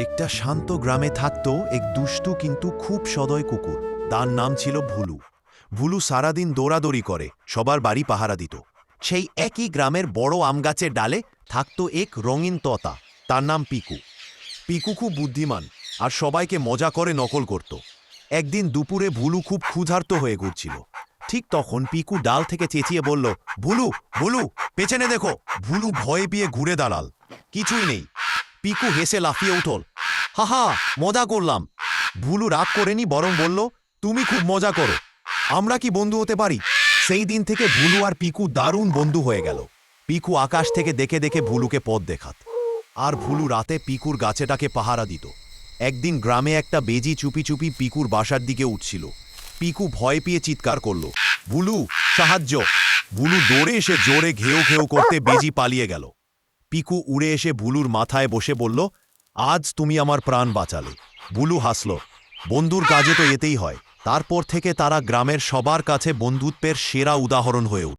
একটা শান্ত গ্রামে থাকত এক দুষ্টু কিন্তু খুব সদয় কুকুর। তার নাম ছিল ভুলু। ভুলু সারাদিন দৌড়াদৌড়ি করে সবার বাড়ি পাহারা দিত। সেই একই গ্রামের বড় আম গাছের ডালে থাকত এক রঙিন তোতা, তার নাম পিকু। পিকু খুব বুদ্ধিমান আর সবাইকে মজা করে নকল করত। একদিন দুপুরে ভুলু খুব ক্ষুধার্ত হয়ে ঘুরছিল। ঠিক তখন পিকু ডাল থেকে চেঁচিয়ে বলল, ভুলু ভুলু, পেছনে দেখো। ভুলু ভয়ে পেয়ে ঘুরে দাঁড়াল, কিছুই নেই। পিকু হেসে লাফিয়ে উঠল, হাহা, মজা করলাম। ভুলু রাগ করেনি, বরং বলল, তুমি খুব মজা করো, আমরা কি বন্ধু হতে পারি? সেই দিন থেকে ভুলু আর পিকু দারুণ বন্ধু হয়ে গেল। পিকু আকাশ থেকে দেখে দেখে ভুলুকে পথ দেখাত, আর ভুলু রাতে পিকুর গাছেটাকে পাহারা দিত। একদিন গ্রামে একটা বেজি চুপি চুপি পিকুর বাসার দিকে উঠছিল। পিকু ভয় পেয়ে চিৎকার করল, ভুলু সাহায্য! ভুলু দৌড়ে এসে জোরে ঘেউ ঘেউ করতে বেজি পালিয়ে গেল। পিকু উড়ে এসে ভুলুর মাথায় বসে বলল, আজ তুমি আমার প্রাণ বাঁচালে। ভুলু হাসল, বন্ধুর কাজে তো এতেই হয়। তারপর থেকে তারা গ্রামের সবার কাছে বন্ধুত্বের সেরা উদাহরণ হয়ে উঠল।